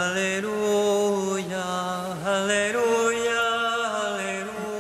Alléluia, Alléluia, Alléluia.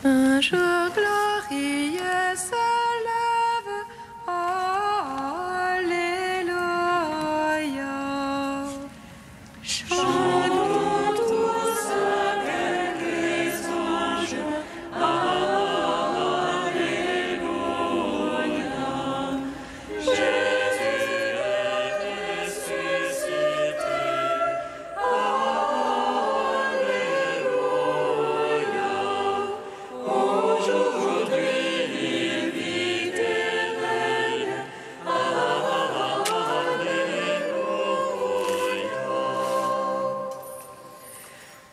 Un jour glorieux se lève, Alléluia. Chantons tous avec les anges, Alléluia. Jésus est ressuscité, Alléluia. Aujourd'hui il vit et règne, Alléluia.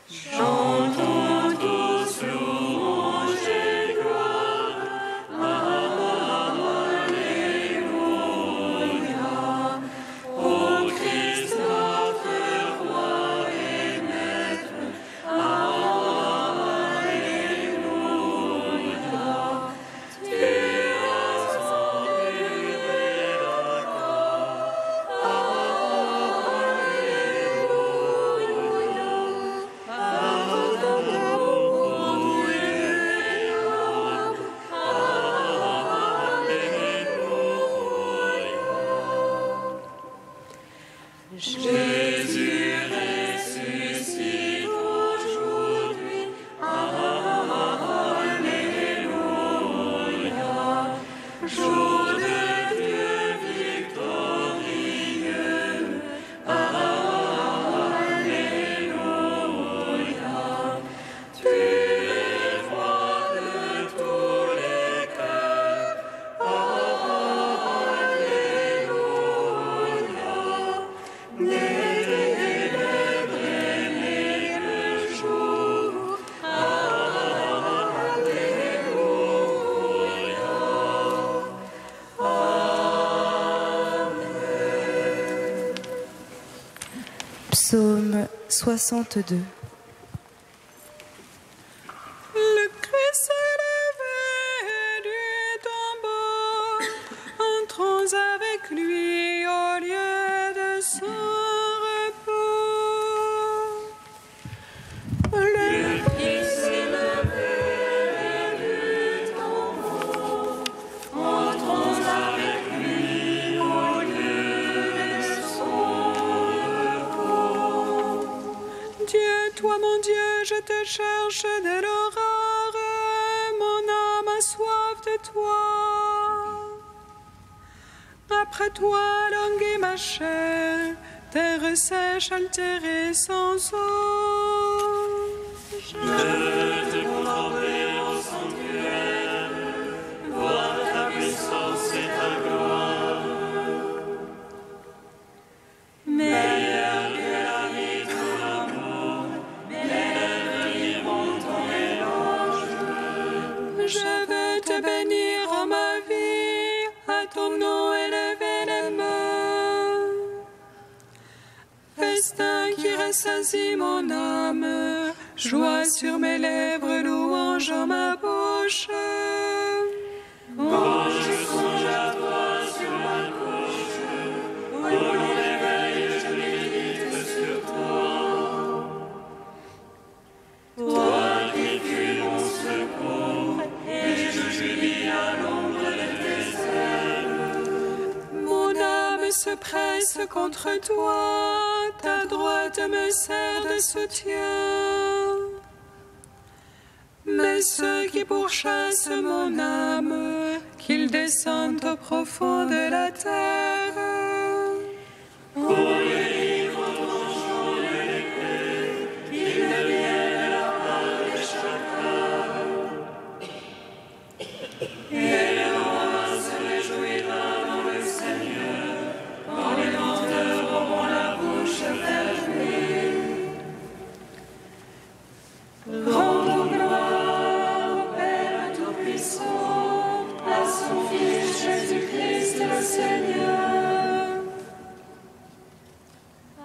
Chantons tous louange et gloire, Alléluia. Ô Christ notre roi et maître, Alléluia. Tu as enduré la croix, Alléluia. Pardonne-nous pour nous les pécheurs, Alléluia. Jésus ressuscite aujourd'hui, Alléluia. Jour de Dieu victorieux, Alléluia. Tu es roi de tous les cœurs, Alléluia. Né Psaume 62. Le Christ s'est levé du tombeau, entrons avec lui au lieu de son repos. Le Christ s'est levé du tombeau, entrons avec lui au lieu de son repos. Dieu, toi mon Dieu, je te cherche dès l'aurore, mon âme a soif de toi. Après toi, languit ma chair, terre sèche, altérée sans eau. Je veux te contempler en sanctuaire, voir ta puissance et ta gloire. Meilleur que la vie, ton amour, mes lèvres diront ton éloge. Je veux te bénir en ma vie, à ton nom élever les mains. Festin qui rassasie mon âme, joie sur mes lèvres, louange en ma bouche. Quand je songe à toi sur ma couche, au long des veilles, je médite sur toi. Toi qui fus mon secours, et je jouis à l'ombre de tes ailes. Mon âme se presse contre toi, ta droite me sert de soutien. Mais ceux qui pourchassent mon âme, qu'ils descendent au profond de la terre. Pour lui, contre ton de l'épée, qu'ils deviennent la part des chacals. Et le roi se réjouira dans le Seigneur, quand les menteurs auront la bouche fermée. Rendons gloire au Père Tout-Puissant, à son Fils Jésus-Christ le Seigneur,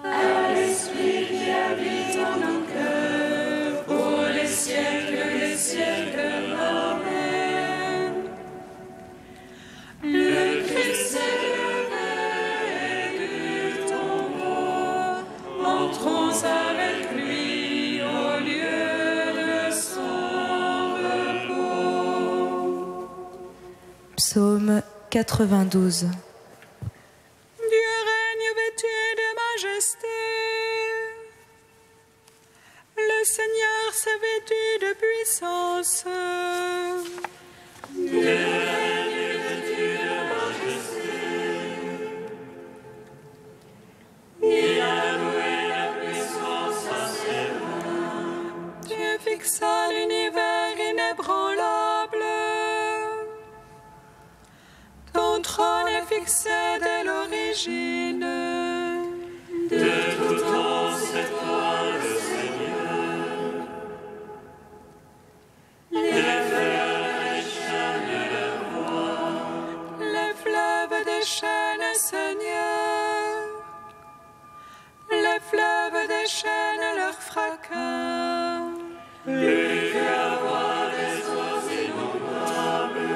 à l'Esprit qui habite en nos cœurs, pour les siècles des siècles. Amen. Le Christ s'est levé du tombeau, entrons avec lui au lieu de son repos. Psaume 92. Dieu règne vêtu de majesté. Le Seigneur s'est vêtu de puissance. Dieu règne vêtu de majesté. Il a loué la puissance à ses mains. Dieu fixa l'univers inébranlable. Ton trône est fixé dès l'origine. De tout temps, c'est toi le Seigneur. Les fleuves déchaînent leur voix. Les fleuves déchaînent, Seigneur. Les fleuves déchaînent leur fracas. Plus que la voix des eaux innombrables.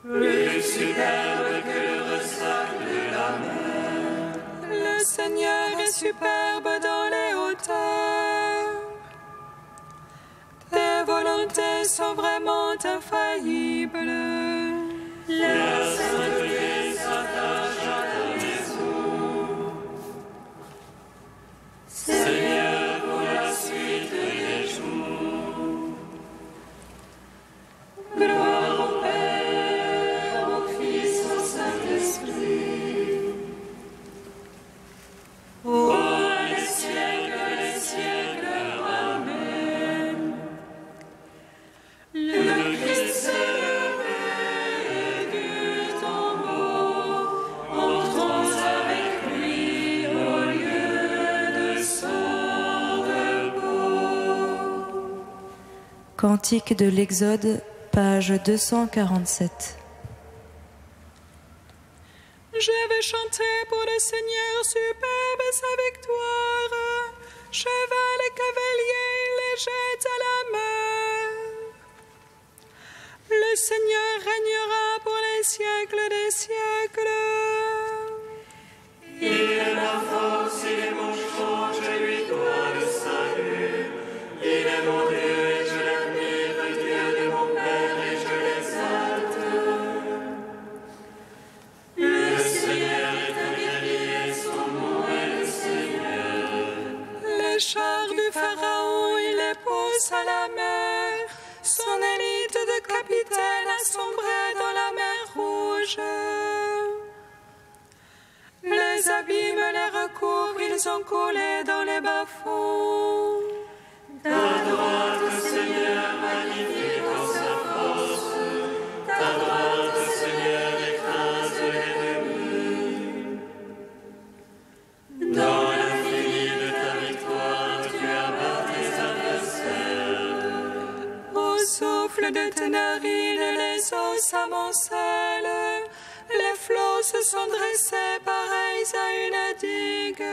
Plus superbe que le ressac de la mer. Le Seigneur est superbe dans les hauteurs. Tes volontés sont vraiment infaillibles. La sainteté s'attache à ta maison. Seigneur, pour la suite des jours. Gloire au Père, au Fils, au Saint-Esprit. Ô les siècles, Amen. Le Christ s'est levé du tombeau, entrons avec lui au lieu de son repos. Cantique de l'Exode, page 247. Je vais de chanter pour le Seigneur, superbe est sa victoire. Cheval et cavalier, il les jette à la mer. Le Seigneur régnera pour les siècles des siècles. Il est ma force, il est mon chant, je lui dois le salut. Il est mon Dieu et je l'admire, le Dieu de mon Père et je l'exalte. Le Seigneur est un guerrier, son nom est le Seigneur. Les chars du Pharaon, il les pousse à la mer. Son élite de capitaine a sombré dans la mer Rouge. Les abîmes les recouvrent, ils ont coulé dans les bas-fonds. Ta droite, Seigneur, magnifique en sa force. Ta droite, Seigneur, écrase l'ennemi. Dans l'infini de ta victoire, tu abats tes adversaires. Au souffle de tes narines, les eaux s'amoncellent. Les flots se sont dressés pareils à une digue.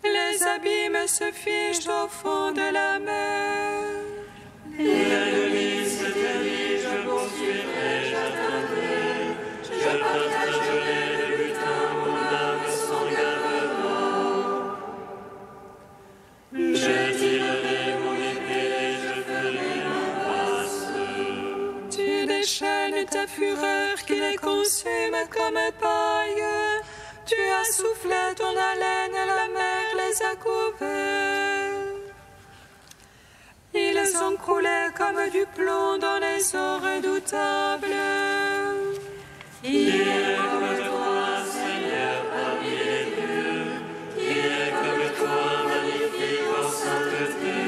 Les abîmes se fichent au fond de la mer. L'ennemi se dévie, je poursuivrai, j'atteindrai. Je partagerai le butin, mon âme s'en gavera. Je tirerai mon épée et je ferai ma passe. Tu déchaînes ta fureur qui les consume comme paille. Tu as soufflé ton haleine, la mer les a couverts. Ils ont coulé comme du plomb dans les eaux redoutables. Il est comme toi, Seigneur, parmi les dieux. Il est comme toi, magnifique en sainteté.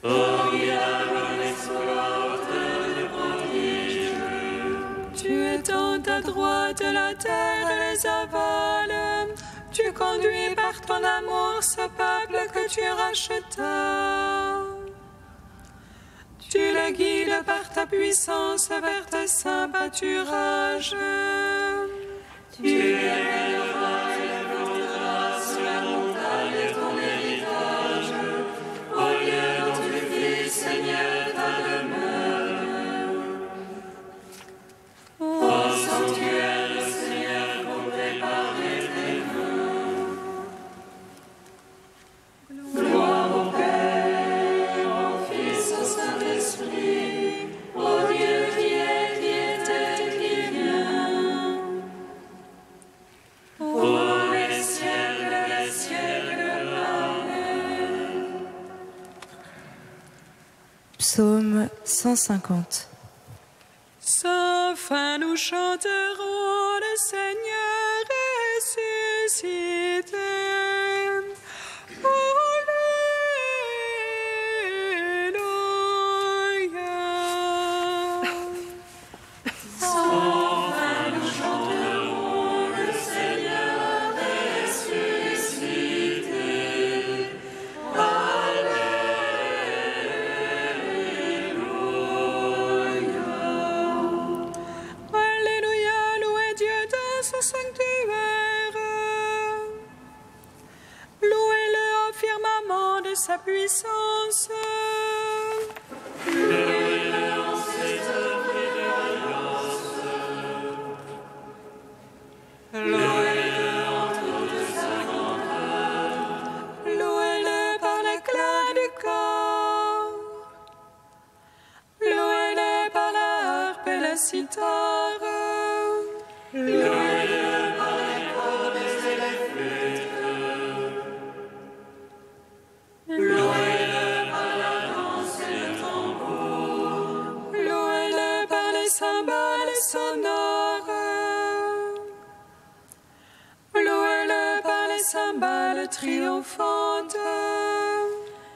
Formidable en exploit, auteur de prodiges. Tu étends ta droite, la terre les avale. Tu conduis par ton amour ce peuple que tu rachetas. Tu les guides par ta puissance vers tes saints pâturages. Tu élèveras et planteras sur la montagne ton héritage, au lieu dont tu fis, Seigneur, ta demeure. Au sanctuaire, le Seigneur, pour préparer tes vœux. Gloire au Père, au Fils, au Saint-Esprit, au Dieu qui est, qui était, qui vient. Pour les siècles, Amen. Psaume 150. Sans fin nous chanterons le Seigneur ressuscité. Alléluia. Sans fin nous chanterons le Seigneur ressuscité. Alléluia, louez Dieu dans son sanctuaire. Louez-le au firmament de sa puissance. Louez-le en ses œuvres de alliance. Louez-le en toute sa grandeur. Louez-le par l'éclat du corps. Louez-le par la harpe et la cithare. Louez-le par les cordes et les flûtes. Louez-le par la danse et le tambour. Louez-le par les cymbales sonores. Louez-le par les cymbales triomphantes.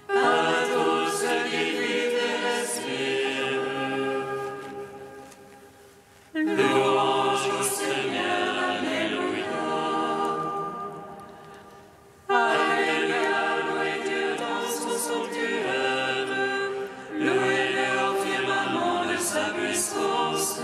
Par tous ceux qui vivent et respirent. Louange au Seigneur, Alléluia. Alléluia, louez Dieu dans son sanctuaire. Louez-le au firmament de sa puissance.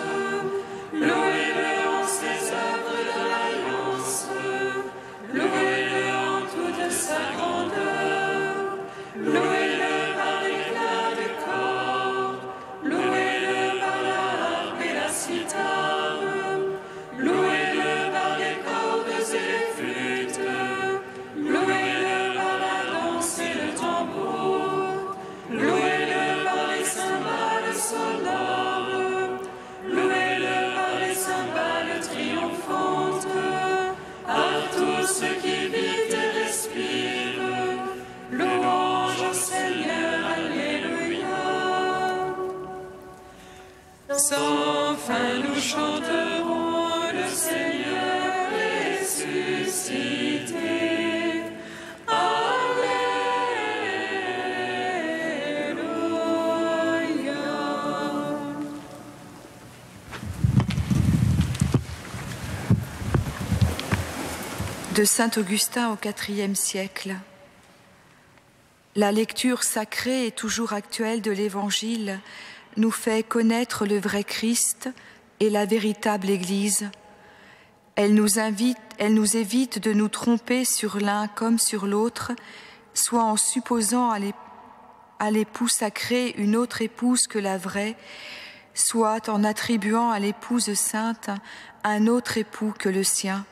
de saint Augustin au IVe siècle. La lecture sacrée et toujours actuelle de l'Évangile nous fait connaître le vrai Christ et la véritable Église. Elle nous évite de nous tromper sur l'un comme sur l'autre, soit en supposant à l'époux sacré une autre épouse que la vraie, soit en attribuant à l'épouse sainte un autre époux que le sien.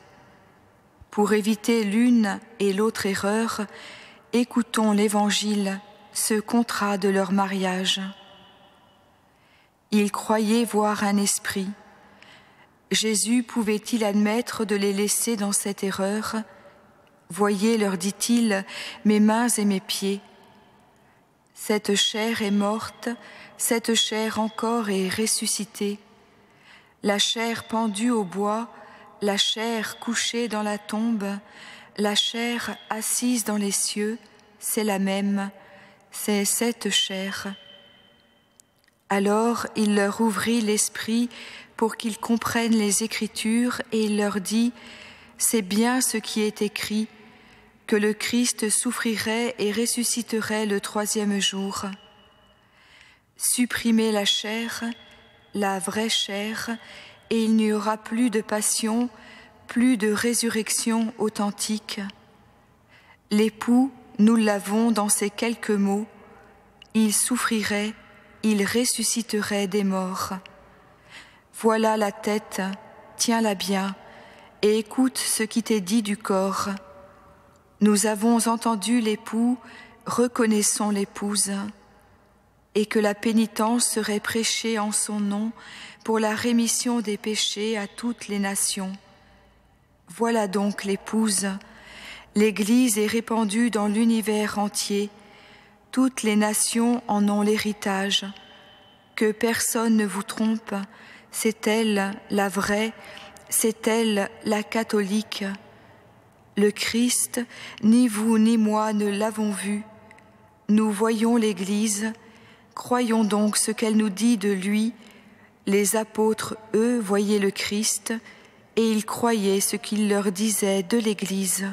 Pour éviter l'une et l'autre erreur, écoutons l'Évangile, ce contrat de leur mariage. Ils croyaient voir un esprit. Jésus pouvait-il admettre de les laisser dans cette erreur ? Voyez, leur dit-il, mes mains et mes pieds. Cette chair est morte, cette chair encore est ressuscitée. La chair pendue au bois, la chair couchée dans la tombe, la chair assise dans les cieux, c'est la même, c'est cette chair. Alors il leur ouvrit l'esprit pour qu'ils comprennent les Écritures et il leur dit « C'est bien ce qui est écrit, que le Christ souffrirait et ressusciterait le troisième jour. Supprimez la chair, la vraie chair, et il n'y aura plus de passion, plus de résurrection authentique. L'époux, nous l'avons dans ces quelques mots, il souffrirait, il ressusciterait des morts. Voilà la tête, tiens-la bien, et écoute ce qui t'est dit du corps. Nous avons entendu l'époux, reconnaissons l'épouse, et que la pénitence serait prêchée en son nom pour la rémission des péchés à toutes les nations. Voilà donc l'épouse. L'Église est répandue dans l'univers entier. Toutes les nations en ont l'héritage. Que personne ne vous trompe, c'est elle la vraie, c'est elle la catholique. Le Christ, ni vous ni moi ne l'avons vu. Nous voyons l'Église, croyons donc ce qu'elle nous dit de lui. Les apôtres, eux, voyaient le Christ, et ils croyaient ce qu'il leur disait de l'Église.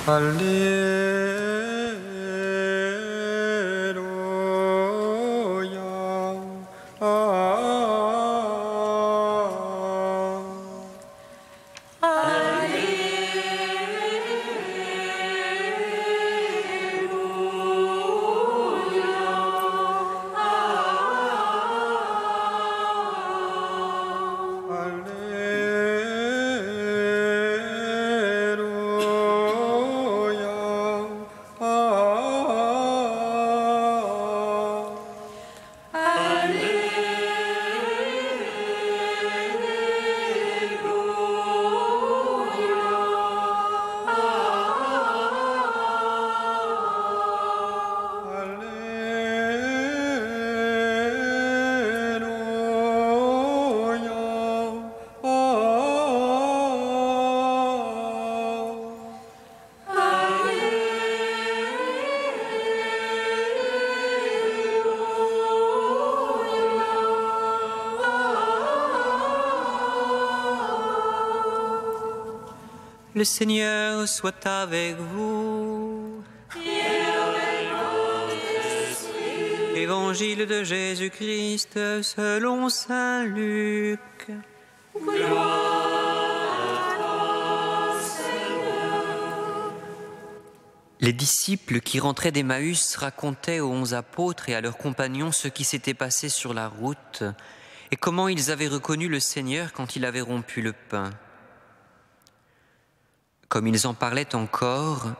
Alleluia. Le Seigneur soit avec vous. Et avec votre esprit. Évangile de Jésus-Christ selon saint Luc. Gloire à toi, Seigneur. Les disciples qui rentraient d'Emmaüs racontaient aux 11 apôtres et à leurs compagnons ce qui s'était passé sur la route et comment ils avaient reconnu le Seigneur quand il avait rompu le pain. Comme ils en parlaient encore,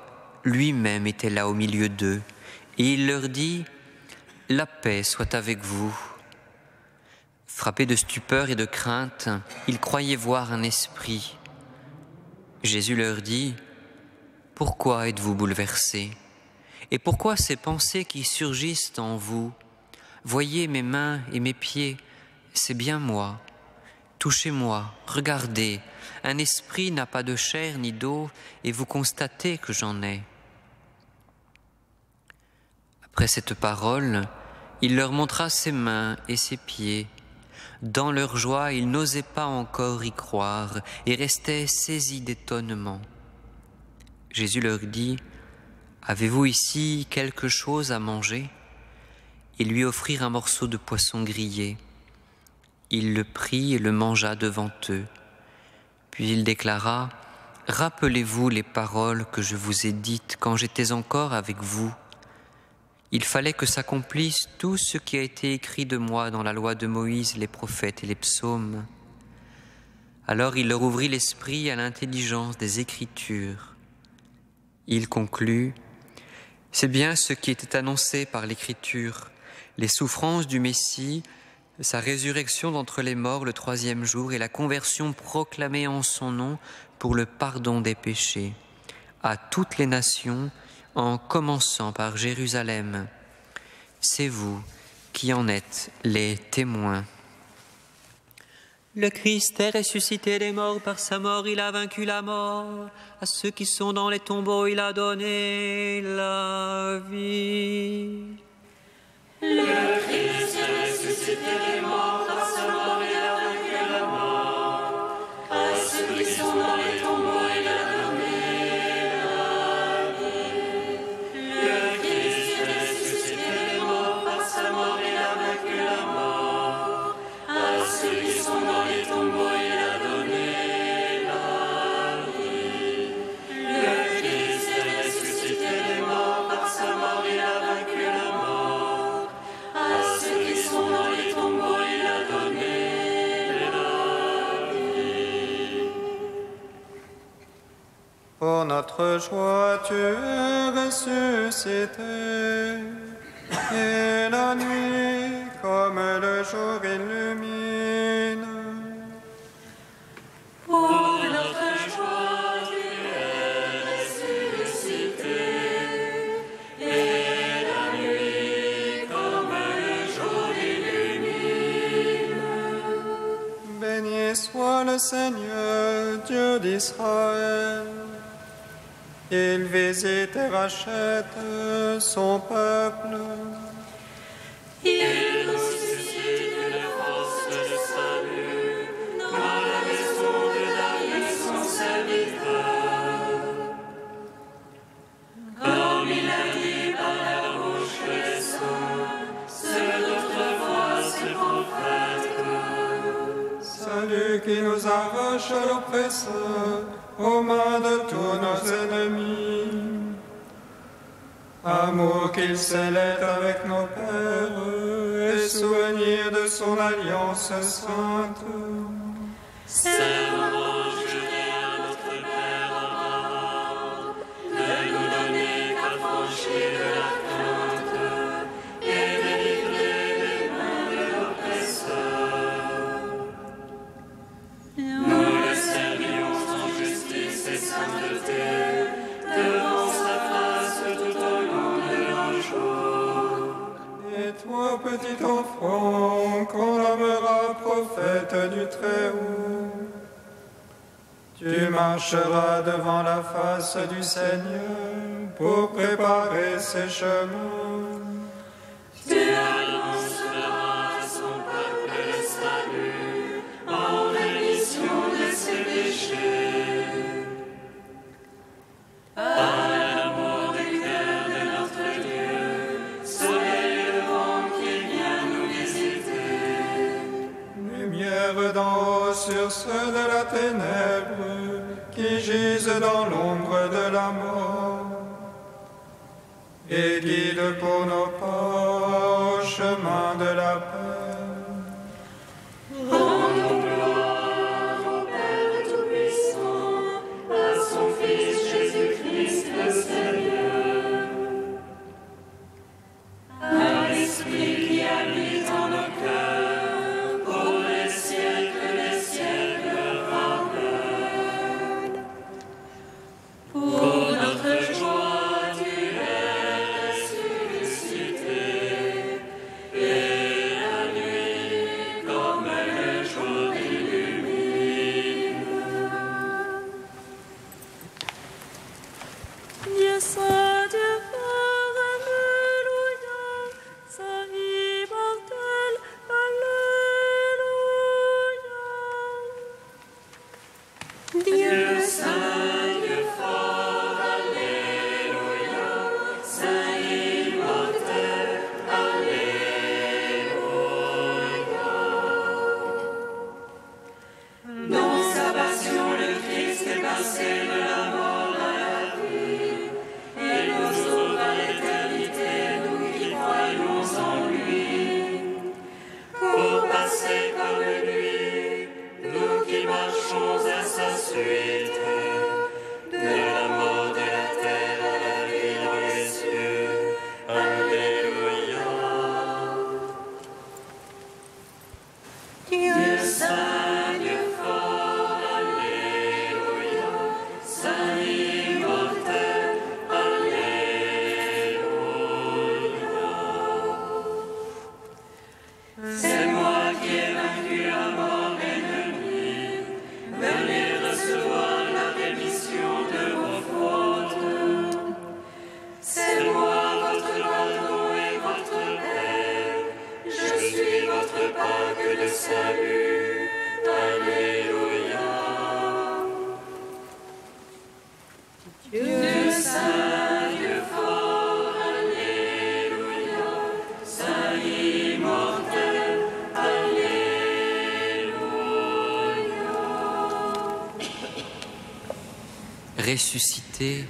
lui-même était là au milieu d'eux, et il leur dit « La paix soit avec vous ». Frappés de stupeur et de crainte, ils croyaient voir un esprit. Jésus leur dit « Pourquoi êtes-vous bouleversés? Et pourquoi ces pensées qui surgissent en vous? Voyez mes mains et mes pieds, c'est bien moi. Touchez-moi, regardez, un esprit n'a pas de chair ni d'eau, et vous constatez que j'en ai. » Après cette parole, il leur montra ses mains et ses pieds. Dans leur joie, ils n'osaient pas encore y croire et restaient saisis d'étonnement. Jésus leur dit « Avez-vous ici quelque chose à manger ?» Ils lui offrirent un morceau de poisson grillé. Il le prit et le mangea devant eux. Puis il déclara « Rappelez-vous les paroles que je vous ai dites quand j'étais encore avec vous. Il fallait que s'accomplisse tout ce qui a été écrit de moi dans la loi de Moïse, les prophètes et les psaumes. » Alors il leur ouvrit l'esprit à l'intelligence des Écritures. Il conclut « C'est bien ce qui était annoncé par l'Écriture, les souffrances du Messie, sa résurrection d'entre les morts le 3e jour et la conversion proclamée en son nom pour le pardon des péchés, à toutes les nations, en commençant par Jérusalem. C'est vous qui en êtes les témoins. Le Christ est ressuscité des morts, par sa mort il a vaincu la mort. À ceux qui sont dans les tombeaux il a donné la vie. Le Christ est ressuscité des morts, par sa mort il a vaincu la mort. À ceux qui sont dans les tombeaux il a donné la vie. Le Christ est ressuscité des morts, par sa mort il a vaincu la mort. À ceux qui sont dans les tombeaux il a donné la vie. Le Christ est ressuscité des morts, par sa mort il a vaincu la mort. À ceux qui sont dans les tombeaux, il a donné la vie. Pour notre joie, tu es ressuscité, et la nuit, comme le jour, illumine. Pour notre joie, tu es ressuscité, et la nuit, comme le jour, illumine. Béni soit le Seigneur, Dieu d'Israël. Il visite et rachète son peuple. Il nous suscite une force de salut dans la maison de David, son serviteur. Comme il a dit par la bouche des saints, ceux d'autrefois ses prophètes. Salut qui nous arrache à l'oppresseur, aux mains de tous nos ennemis. Amour qu'il scellait avec nos pères, et souvenir de son alliance sainte. Serment juré à notre Père Abraham, de nous donner qu'affranchis de la crainte et délivrer des mains de l'oppresseur. Nous le servions en justice et sainteté, devant sa face tout au long de nos jours. Et toi, petit enfant, qu'on nommera prophète du Très-Haut, tu marcheras devant la face du Seigneur pour préparer ses chemins. Tu annonceras à son peuple le salut en rémission de ses péchés. ceux de la ténèbre qui gisent dans l'ombre de la mort. Et guide pour nos pas au chemin de la paix. Rendons gloire au Père Tout-Puissant, à son Fils Jésus-Christ le Seigneur, à l'Esprit qui habite en nos cœurs, pour les siècles des siècles. Amen. Pour notre joie, tu es ressuscité, et la nuit, comme le jour illumine. Dieu saint, Dieu fort, Alléluia, saint immortel, Alléluia. Dieu saint, Dieu fort, Alléluia, saint immortel, Alléluia. Dans sa passion, le Christ est passé de la mort à la vie, et nous sauve à l'éternité, nous qui croyons en lui. Pour passer comme lui, nous qui marchons à sa suite, de la mort de la terre à la vie dans les cieux. Alléluia. Dieu saint, Dieu fort, Alléluia, saint immortel, Alléluia. C'est moi qui ai vaincu la mort ennemie. Venez recevoir la rémission de vos fautes. C'est moi votre pardon et votre paix. Je suis votre Pâque de salut. Alléluia. Dieu saint, Dieu fort, Alléluia, saint immortel, Alléluia. Ressuscité,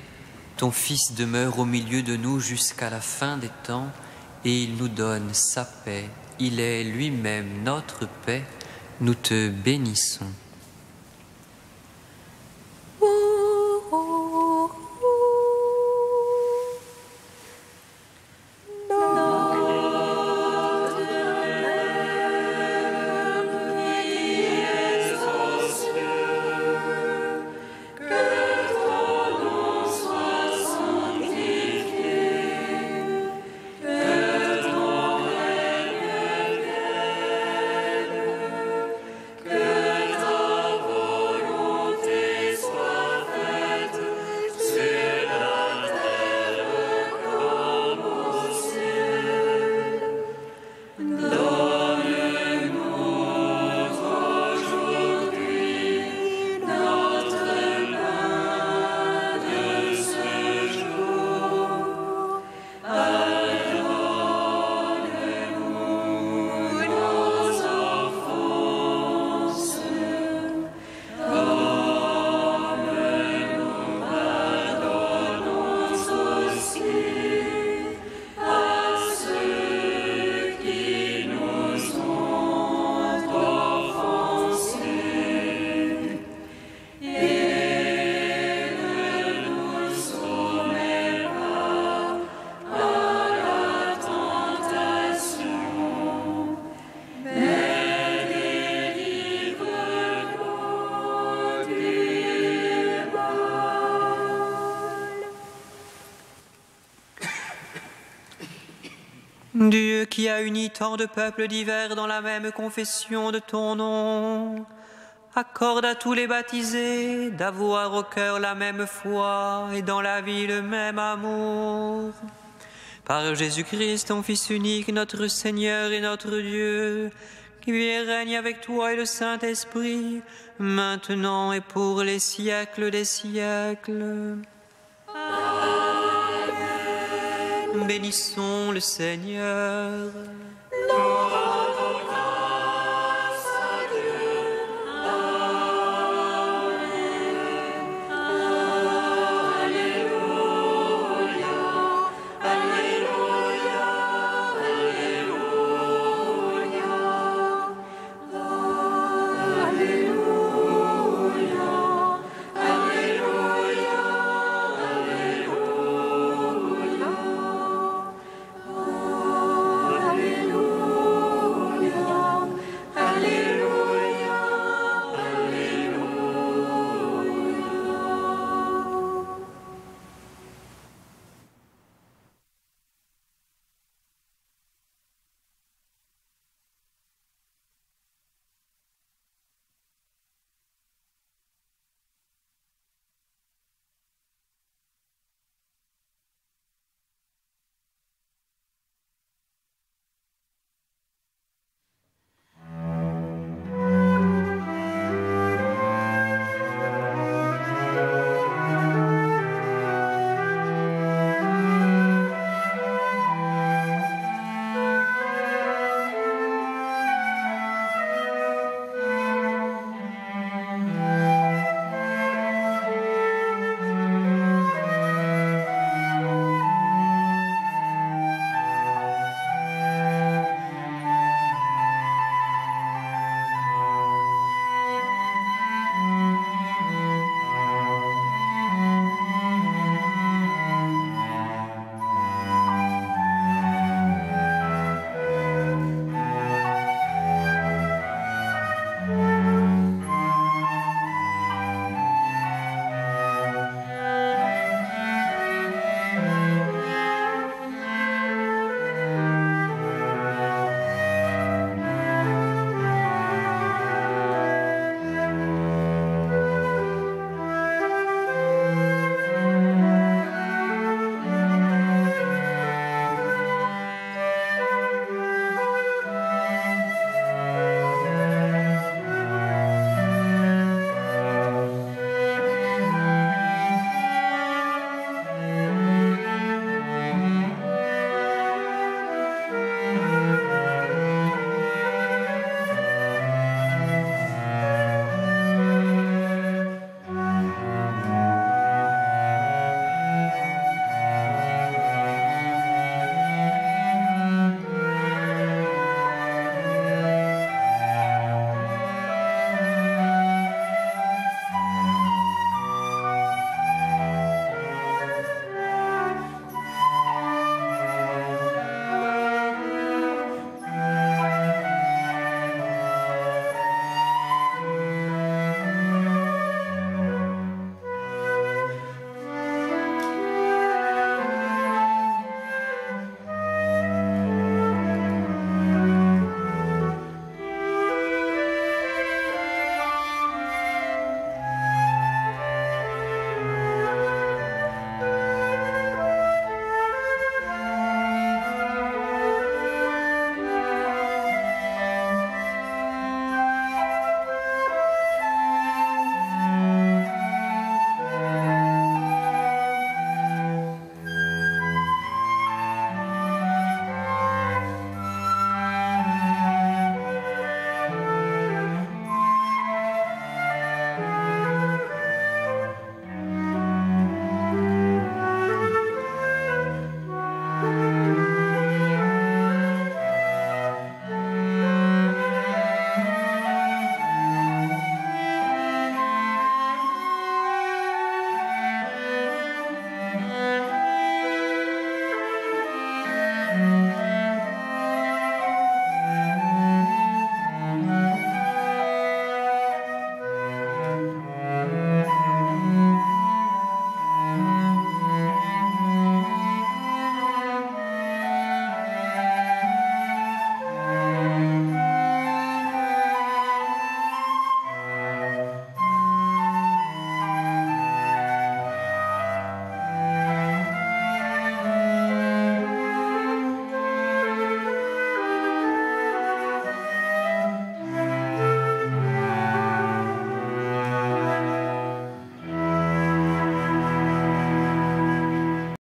ton Fils demeure au milieu de nous jusqu'à la fin des temps, et il nous donne sa paix. Il est lui-même notre paix. Nous te bénissons. Dieu qui a uni tant de peuples divers dans la même confession de ton nom, accorde à tous les baptisés d'avoir au cœur la même foi et dans la vie le même amour. Par Jésus-Christ, ton Fils unique, notre Seigneur et notre Dieu, qui vit et règne avec toi et le Saint-Esprit, maintenant et pour les siècles des siècles. Bénissons le Seigneur. Louange